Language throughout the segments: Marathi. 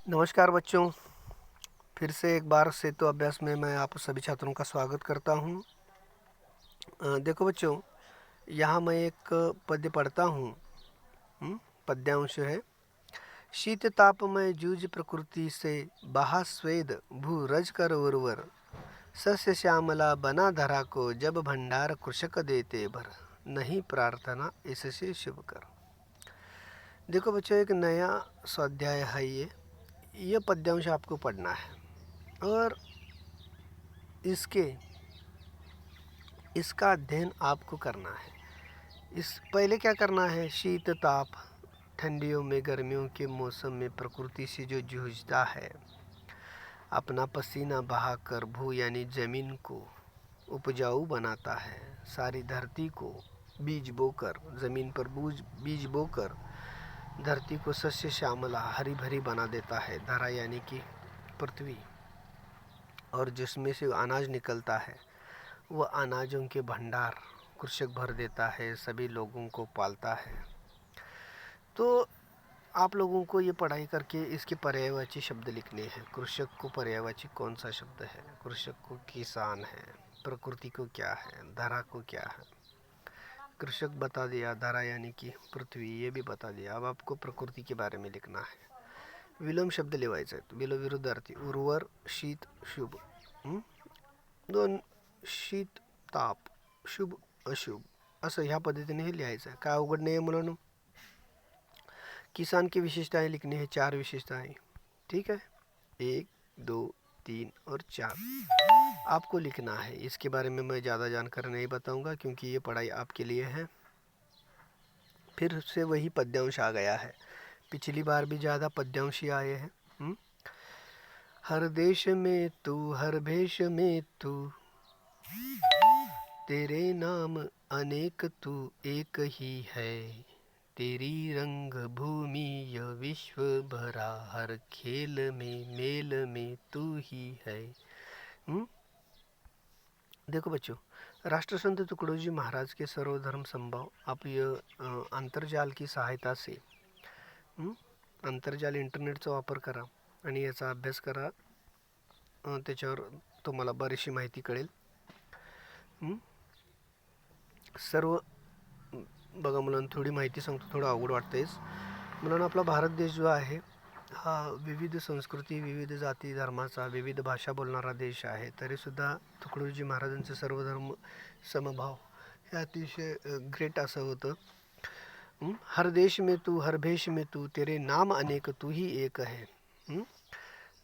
नमस्कार बच्चों। फिर से एक बार से तो अभ्यास में मैं आप सभी छात्रों का स्वागत करता हूँ। देखो बच्चों, यहाँ मैं एक पद्य पढ़ता हूँ। पद्यांश है। शीत ताप में जूझ प्रकृति से, बहा स्वेद भू रज कर उर्वर, सस्य श्यामला बना धरा को, जब भंडार कृषक देते भर, नहीं प्रार्थना इससे शुभ कर। देखो बच्चों, एक नया स्वाध्याय है ये पद्यांश आपको पढ़ना है और इसका अध्ययन आपको करना है। इस पहले क्या करना है? शीत ताप, ठंडियों में गर्मियों के मौसम में प्रकृति से जो जूझता है, अपना पसीना बहाकर भू यानी ज़मीन को उपजाऊ बनाता है, सारी धरती को बीज बोकर, ज़मीन पर बीज बोकर धरती को सस्य श्यामला हरी भरी बना देता है। धरा यानी कि पृथ्वी, और जिसमें से अनाज निकलता है वह अनाजों के भंडार कृषक भर देता है, सभी लोगों को पालता है। तो आप लोगों को ये पढ़ाई करके इसके पर्यायवाची शब्द लिखने हैं। कृषक को पर्यायवाची कौन सा शब्द है? कृषक को किसान है। प्रकृति को क्या है? धरा को क्या है? कृषक बता दिया, धरा यानी कि पृथ्वी ये भी बता दिया। अब आपको प्रकृति के बारे में लिखना है। विलोम शब्द लिहायचे आहेत। विरुद्धार्थी उर्वर, शीत, शुभ। दोन शीत ताप, शुभ अशुभ, असं ह्या पद्धतीने हे लिहायचं आहे। काय अवघड नाही आहे मुलांनो। किसान की विशेषताएं लिखनी है, 4 विशेषताएं। ठीक है, 1, 2, 3 और 4 आपको लिखना है। इसके बारे में मैं ज़्यादा जानकर नहीं बताऊंगा क्योंकि ये पढ़ाई आपके लिए है। फिर से वही पद्यांश आ गया है। पिछली बार भी ज़्यादा पद्यांश ही आए हैं। हर देश में तू, हर भेष में तू, तेरे नाम अनेक तू एक ही है, तेरी रंग भूमि यह विश्व भरा, हर खेल में मेल में तू ही है। देखो बच्चों, राष्ट्रसंत तुकडोजी महाराज के सर्वधर्म संभाव आप अंतर्जाल की सहायता से अंतर्जाल इंटरनेटचा वापर करा आणि याचा अभ्यास करा। त्याच्यावर तुम्हाला बरीचशी माहिती कळेल। सर्व बघा मुलांना, थोडी माहिती सांगतो, थोडं अवघड वाटतेच मुलांना। आपला भारत देश जो आहे हा विविध संस्कृती, विविध जाती धर्माचा, विविध भाषा बोलणारा देश आहे। तरीसुद्धा तुकडोजी महाराजांचं सर्वधर्म समभाव हे अतिशय ग्रेट असं होतं। हर देश में तू, हर भेष में तू, तेरे नाम अनेक तू ही एक है।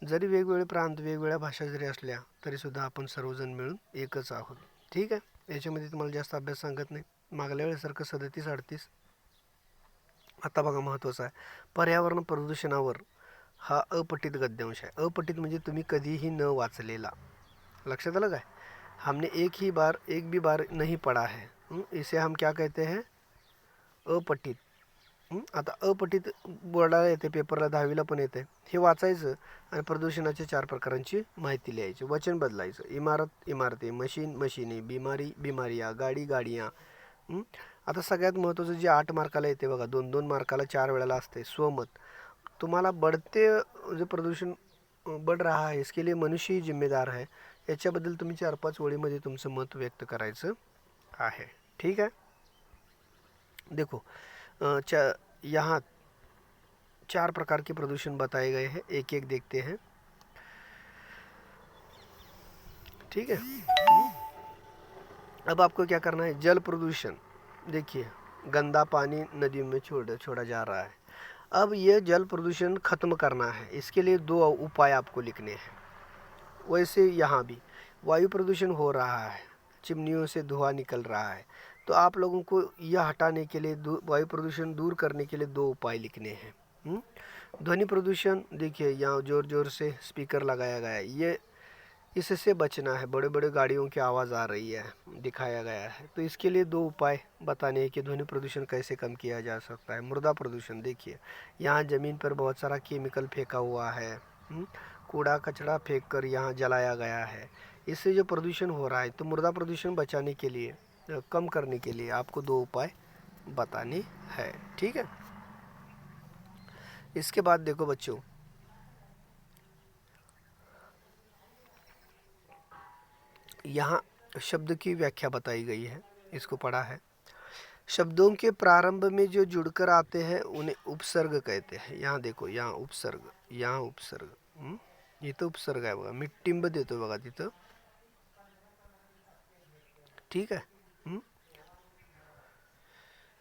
जरी वेगवेगळे प्रांत, वेगवेगळ्या भाषा जरी असल्या तरीसुद्धा आपण सर्वजण मिळून एकच आहोत। ठीक आहे, याच्यामध्ये तुम्हाला जास्त अभ्यास सांगत नाही। मागल्या वेळेसारखं 37-38 आता बघा महत्त्वाचं आहे। पर्यावरण प्रदूषणावर हा अपठित गद्यांश आहे। अपठित म्हणजे तुम्ही कधीही न वाचलेला। लक्षात आलं काय? हमने एक भी बार नहीं पढ़ा है। इसे हम क्या कहते हैं? अपठित। आता अपठित बोर्डाला येते, पेपरला 10वीला पण येते। हे वाचायचं आणि प्रदूषणाच्या 4 प्रकारांची माहिती लिहायची, वचन बदलायचं। इमारत, इमारती, मशीन, मशीनी, बिमारी, बिमारियाँ, गाडी, गाडियाँ। आता सगळ्यात महत्त्वाचं जे 8 मार्काला येते बघा, 2-2 मार्काला 4 वेळेला असते, स्वमत। तुम्हाला बढ़ते जो प्रदूषण बढ़ रहा है इसके लिए मनुष्य ही जिम्मेदार है, याच्याबद्दल तुम्ही 4-5 ओळीमध्ये तुमचं मत व्यक्त करायचं आहे। ठीक है, देखो यहाँ 4 प्रकार के प्रदूषण बताए गए हैं, एक एक देखते हैं। ठीक है, अब आपको क्या करना है? जल प्रदूषण, देखिए गंदा पानी नदियों में छोड़ा जा रहा है। अब ये जल प्रदूषण खत्म करना है, इसके लिए 2 उपाय आपको लिखने हैं। वैसे यहाँ भी वायु प्रदूषण हो रहा है, चिमनियों से धुआं निकल रहा है, तो आप लोगों को यह हटाने के लिए, वायु प्रदूषण दूर करने के लिए 2 उपाय लिखने हैं। ध्वनि प्रदूषण, देखिए यहाँ जोर जोर से स्पीकर लगाया गया है, ये इससे बचना है। बड़े बड़े गाड़ियों की आवाज़ आ रही है, दिखाया गया है, तो इसके लिए 2 उपाय बताने हैं कि ध्वनि प्रदूषण कैसे कम किया जा सकता है। मृदा प्रदूषण, देखिए यहाँ ज़मीन पर बहुत सारा केमिकल फेंका हुआ है, कूड़ा कचरा फेंक कर यहाँ जलाया गया है, इससे जो प्रदूषण हो रहा है। तो मृदा प्रदूषण बचाने के लिए, कम करने के लिए आपको 2 उपाय बताने हैं। ठीक है, इसके बाद देखो बच्चों, यहाँ शब्द की व्याख्या बताई गई है, इसको पढ़ा है। शब्दों के प्रारंभ में जो जुड़कर आते हैं उन्हें उपसर्ग कहते हैं। यहाँ देखो, यहाँ उपसर्ग, यहाँ उपसर्ग, इथं उपसर्ग आहे बघा, मी टिंब देतो बघा तिथं, ठीक आहे।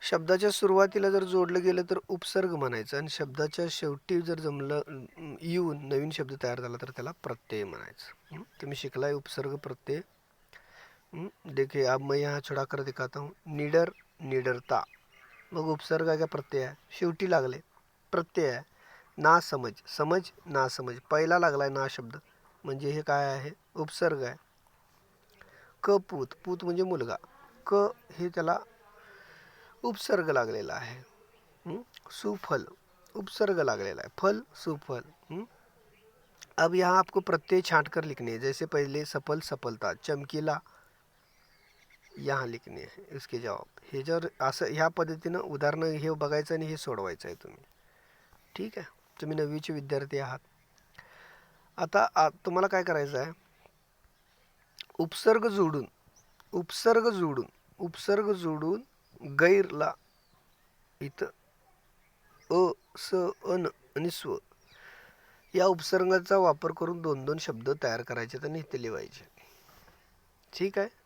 शब्दाच्या सुरुवातीला जर जोडलं गेलं तर उपसर्ग म्हणायचं, आणि शब्दाच्या शेवटी जर जमलं येऊन नवीन शब्द तयार झाला तर त्याला प्रत्यय म्हणायचं। तुम्ही शिकलाय उपसर्ग प्रत्यय। देखिए अब मैं यहाँ छुड़ा कर दिखाता हूँ, निडर निडरता, मग उपसर्ग आहे का प्रत्यय आहे? शेवटी लागले प्रत्यय आहे। ना समज, समज ना समज, पहिला लागलाय ना शब्द म्हणजे हे काय आहे? उपसर्ग आहे। कपूत, पूत म्हणजे मुलगा, क हे त्याला उपसर्ग लागलेला आहे। सुफल उपसर्ग लागलेला है, फल सुफल। अब यहाँ आपको प्रत्यय छांट कर लिखने हैं, जैसे पहले सफल सफलता, चमकीला यहाँ लिखणे आहे इसके जवाब। हे जर असं ह्या पद्धतीनं उदाहरणं हे बघायचं आणि हे सोडवायचं आहे तुम्ही, ठीक आहे। तुम्ही 9वीचे विद्यार्थी आहात। आता तुम्हाला काय करायचं आहे? उपसर्ग जोडून, उपसर्ग जोडून, उपसर्ग जोडून गैरला इथं अ, स, अन आणि स्व या उपसर्गाचा वापर करून 2-2 शब्द तयार करायचे आणि इथे लिहायचे, ठीक आहे।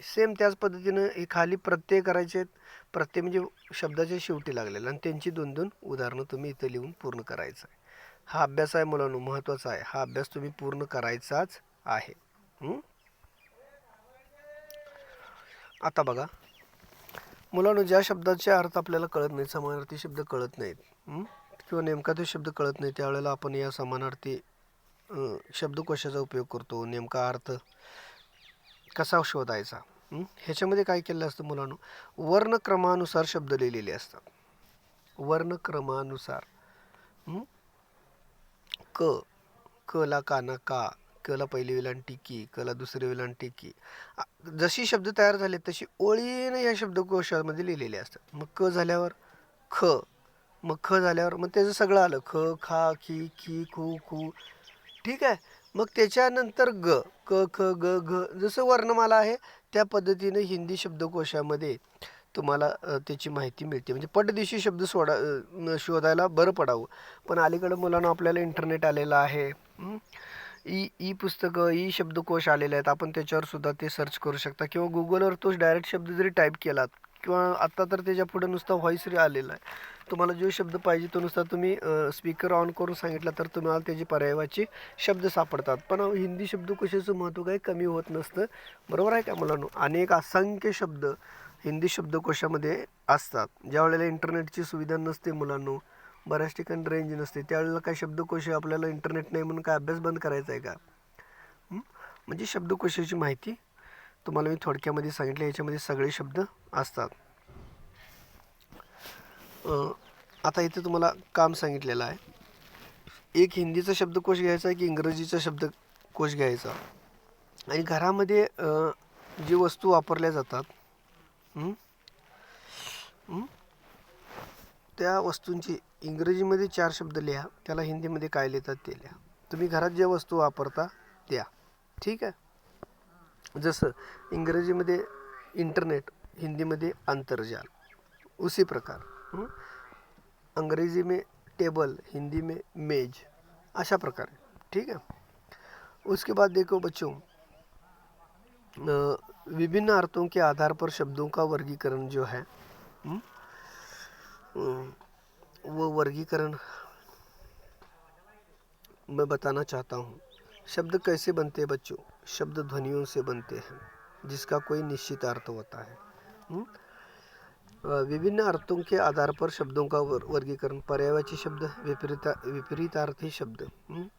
सेम त्याच पद्धतीनं हे खाली प्रत्यय करायचे, प्रत्यय म्हणजे शब्दाच्या शेवटी लागलेला, आणि त्यांची 2-2 उदाहरणं तुम्ही इथे लिहून पूर्ण करायचं आहे। हा अभ्यास आहे मुलांनो, महत्त्वाचा आहे, हा अभ्यास तुम्ही पूर्ण करायचाच आहे। आता बघा मुलांनो, ज्या शब्दाचे अर्थ आपल्याला कळत नाही, समानार्थी शब्द कळत नाहीत, किंवा नेमका तो शब्द कळत नाही, त्यावेळेला आपण या समानार्थी शब्दकोशाचा उपयोग करतो। नेमका अर्थ कसा शोधायचा, ह्याच्यामध्ये काय केलं असतं मुलांनो? वर्णक्रमानुसार शब्द लिहिलेले असतात, वर्णक्रमानुसार। क, क ला काना का, क ला पहिली वेलांटी की, क ला दुसरी वेलांटी की, जशी शब्द तयार झाले तशी ओळीने या शब्दकोशामध्ये लिहिलेले असतात। मग क झाल्यावर ख, मग ख झाल्यावर मग त्याचं सगळं आलं, ख खा खी खी खू खू, ठीक आहे। मग त्याच्यानंतर ग, क ख ग घ, जसं वर्णमाला आहे त्या पद्धतीने हिंदी शब्दकोशामध्ये तुम्हाला त्याची माहिती मिळते। म्हणजे पटदिशी शब्द शोधायला बरं पडावं। पण अलीकडं मुलांना आपल्याला इंटरनेट आलेलं आहे, ई पुस्तकं, ई शब्दकोश आलेले आहेत, आपण त्याच्यावर सुद्धा ते सर्च करू शकता, किंवा गुगलवर तोच डायरेक्ट शब्द जरी टाईप केलात, किंवा आत्ता तर त्याच्या पुढे नुसता व्हॉईस आलेला आहे, तुम्हाला जो शब्द पाहिजे तो नुसता तुम्ही स्पीकर ऑन करून सांगितला तर तुम्हाला त्याची पर्यायवाची शब्द सापडतात। पण हिंदी शब्दकोशाचं महत्त्व काही कमी होत नसतं, बरोबर आहे का मुलांनो? अनेक असंख्य शब्द हिंदी शब्दकोशामध्ये असतात। ज्या वेळेला इंटरनेटची सुविधा नसते मुलांनो, बऱ्याच ठिकाणी रेंज नसते, त्यावेळेला काय शब्दकोश आपल्याला इंटरनेट नाही म्हणून काय अभ्यास बंद करायचा आहे का? म्हणजे शब्दकोशाची माहिती तुम्हाला मी थोडक्यामध्ये सांगितलं, याच्यामध्ये सगळे शब्द असतात। आता इथे तुम्हाला काम सांगितलेलं आहे, एक हिंदीचा शब्दकोश घ्यायचा, एक इंग्रजीचा शब्दकोश घ्यायचा, आणि घरामध्ये जी वस्तू वापरल्या जातात त्या वस्तूंची इंग्रजीमध्ये 4 शब्द लिहा, त्याला हिंदीमध्ये काय लिहितात ते लिहा। तुम्ही घरात ज्या वस्तू वापरता त्या, ठीक आहे। जसं इंग्रजीमध्ये इंटरनेट, हिंदीमध्ये अंतर्जाल, उसी प्रकार अंग्रेजी में टेबल, हिंदी में मेज, अशा प्रकारे, ठीक है। उसके बाद देखो बच्चों, विभिन्न अर्थों के आधार पर शब्दों का वर्गीकरण जो है, वो वर्गीकरण मैं बताना चाहता हूँ। शब्द कैसे बनते हैं बच्चों? शब्द ध्वनियों से बनते हैं, जिसका कोई निश्चित अर्थ होता है। विभिन्न अर्थों के आधार पर शब्दों का वर्गीकरण। पर्यायवाची शब्द, विपरीतार्थी शब्द।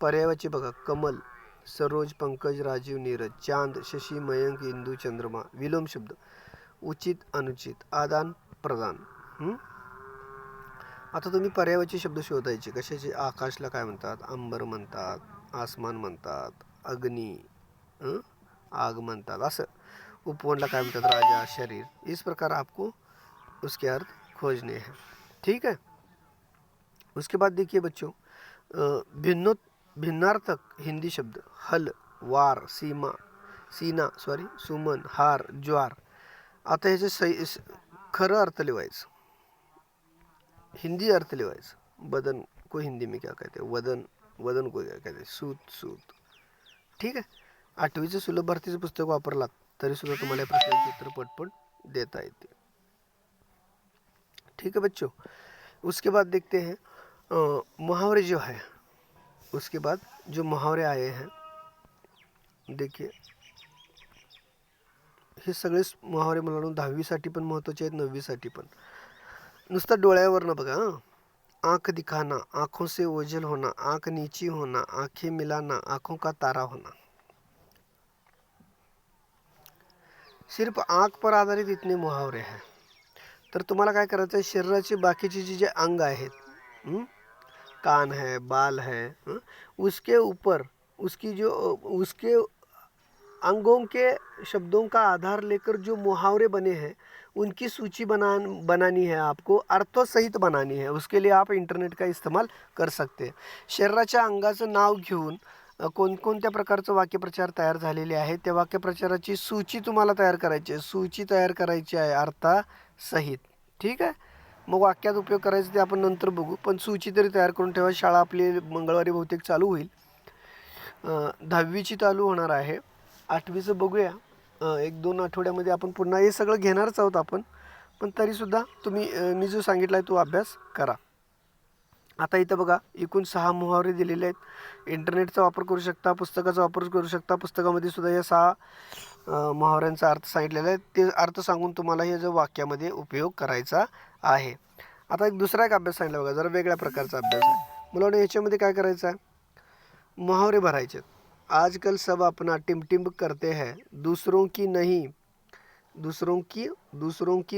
पर्यायवाची बघा, कमल, सरोज, पंकज, राजीव, नीरज, चांद, शशी, मयंक, इंदू, चंद्रमा। विलोम शब्द, उचित, अनुचित, आदान प्रदान। आता तुम्ही पर्यायवाची शब्द शोधायचे, कशाचे? आकाशला काय म्हणतात? अंबर म्हणतात, आसमान म्हणतात, अग्नि, आग म्हणतात, असं। उपवनला काय म्हणतात? राजा, शरीर। इस प्रकार आपको उसके अर्थ खोजने हैं, ठीक है। उसके बाद देखिए बच्चों, भिन्नार्थक हिंदी शब्द, हल, वार, सीमा, सीना सॉरी सुमन, हार, ज्वार. आता ह्याचे खरं अर्थ लिहायचं, हिंदी अर्थ लिहायचं. बदन को हिंदी में क्या कहते हैं, वदन, वदन को क्या कहते हैं, सूत, सूत. ठीक आहे. 8वीचं सुलभ भारतीचं पुस्तक वापरलात तरी सुद्धा तुम्हाला या प्रश्नांची उत्तर पटपट देता येते. ठीक है बच्चों. उसके बाद देखते हैं मुहावरे जो है, उसके बाद जो मुहावरे आए हैं, देखिए हे सगळे मुहावरे मुलांनो 10वीसाठी पण महत्त्वाचे आहेत, 9वीसाठी पण. नुसतं डोळ्यावरनं बघा. आँख दिखाना, आँखों से ओझल होना, आँख नीची होना, आँखें मिलाना, आँखों का तारा होना. सिर्फ आँख पर आधारित इतने मुहावरे हैं. तर तुम्हाला काय करायचं आहे, शरीराचे बाकीचे जे अंग आहेत, कान है, बाल है, उसके ऊपर उसके अंगों के शब्दों का आधार लेकर जो मुहावरे बने हैं उनकी सूची बनानी है आपको, अर्थों सहित बनानी है. उसके लिए आप इंटरनेट का इस्तेमाल कर सकते हैं. शरीराच्या अंगाचं नाव घेऊन कोणकोणत्या प्रकारचं वाक्यप्रचार तयार झालेले आहेत त्या वाक्यप्रचाराची सूची तुम्हाला तयार करायची आहे. सूची तयार करायची आहे अर्थासहित. ठीक आहे. मग वाक्यात उपयोग करायचं ते आपण नंतर बघू, पण सूची तरी तयार करून ठेवा. शाळा आपली मंगळवारी बहुतेक चालू होईल. 10वीची चालू होणार आहे. 8वीचं बघूया 1-2 आठवड्यामध्ये आपण पुन्हा हे सगळं घेणारच आहोत आपण, पण तरीसुद्धा तुम्ही मी जो सांगितला आहे तो अभ्यास करा. आता इथं बघा एकूण 6 मुहावरे दिलेले आहेत. इंटरनेटचा वापर करू शकता, पुस्तकाचा वापर करू शकता. पुस्तकामध्ये सुद्धा या 6 मुहावऱ्यांचा अर्थ सांगितलेला आहे. ते अर्थ सांगून तुम्हाला हे जो वाक्यामध्ये उपयोग करायचा आहे. आता एक दुसरा एक अभ्यास सांगितला बघा, जरा वेगळ्या प्रकारचा अभ्यास आहे. मुलांनो याच्यामध्ये काय करायचं आहे, मुहावरे भरायचे. आजकल सब अपना टिम करते हैं, दूसरों की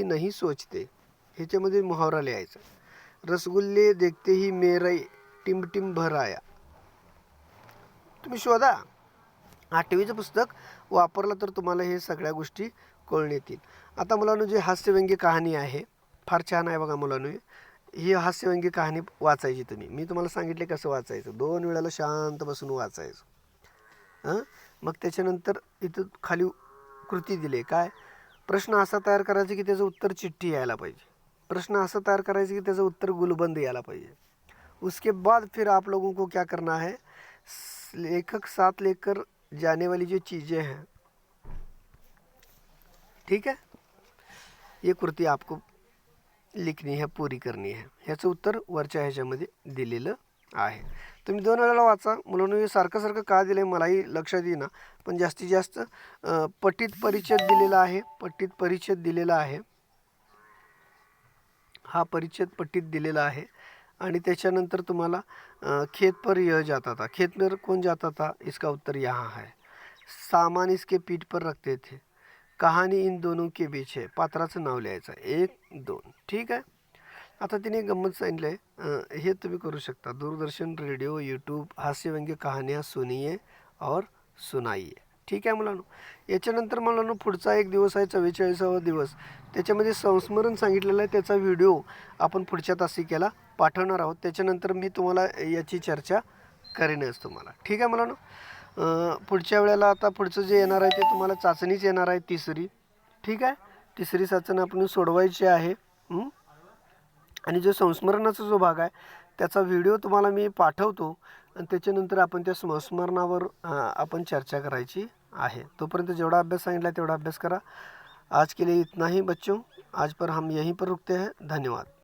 नहीं सोचते. ह्याच्यामध्ये मुहावरा लिहायचा. रसगुल्ले देखते ही मेरे टिम भर आया. तुम्ही शोधा. 8वीचं पुस्तक वापरलं तर तुम्हाला हे सगळ्या गोष्टी कळून येतील. आता मुलांनो जे हास्यव्यंग्य कहाणी आहे फार छान आहे बघा मुलांनो. ही हास्यव्यंग्य कहाणी वाचायची तुम्ही. मी तुम्हाला सांगितले कसं वाचायचं. 2 वेळेला शांत बसून वाचायचं. मग त्याच्यानंतर इथं खाली कृती दिली. काय प्रश्न असा तयार करायचा की त्याचं उत्तर चिठ्ठी यायला पाहिजे. प्रश्न असा तयार करायचं की त्याचं उत्तर गुलबंद यायला पाहिजे. उसके बाद फिर आप लोगों को क्या करना है, लेखक साथ लेकर जाने वाली जो चीज़ें हैं, ठीक है, ये कृती आपको लिखनी है, पूरी करनी है. ह्याचं उत्तर वरच्या ह्याच्यामध्ये दिलेलं आहे. तुम्ही 2 वेळेला वाचा. मुलांनो हे सारखं का दिलं आहे मलाही लक्षात येईना, पण जास्तीत जास्त पठित परिच्छेद दिलेला आहे. पठित परिच्छेद दिलेला आहे. हा परिच्छेद पठित दिलेला आहे. आणि त्याच्यानंतर तुम्हाला खेत पर यह जाता था. खेत पर कौन जाता था, इसका उत्तर यहाँ है. सामान इसके पीठ पर रखते थे. कहानी इन दोनों के बीच है. पात्राचं नाव लिहायचं 1, 2. ठीक आहे. आता तिने गंमत सांगितलं आहे, हे तुम्ही करू शकता. दूरदर्शन, रेडिओ, यूट्यूब, हास्यव्यंग्य कहानियाँ सुनिये और सुनाइए. ठीक आहे मुलांनो. याच्यानंतर मुलांनो पुढचा एक दिवस आहे 44वा दिवस. त्याच्यामध्ये संस्मरण सांगितलेलं आहे. त्याचा व्हिडिओ आपण पुढच्या तासिकेला पाठवणार आहोत. त्याच्यानंतर मी तुम्हाला याची चर्चा करेनच तुम्हाला. ठीक आहे मुलांनो. पुढच्या वेळेला आता पुढचं जे येणार आहे ते तुम्हाला चाचणीच येणार आहे 3री. ठीक आहे. 3री चाचणी आपण सोडवायची आहे. आणि जो संस्मरणाचा जो भाग आहे त्याचा व्हिडिओ तुम्हाला मी पाठवतो आणि त्याच्यानंतर आपण त्या संस्मरणावर आपण चर्चा करायची आहे. तोपर्यंत जेवढा अभ्यास सांगितला तेवढा अभ्यास करा. आज के लिए इतना ही बच्चों. आज पर हम यहीं पर रुकते हैं. धन्यवाद.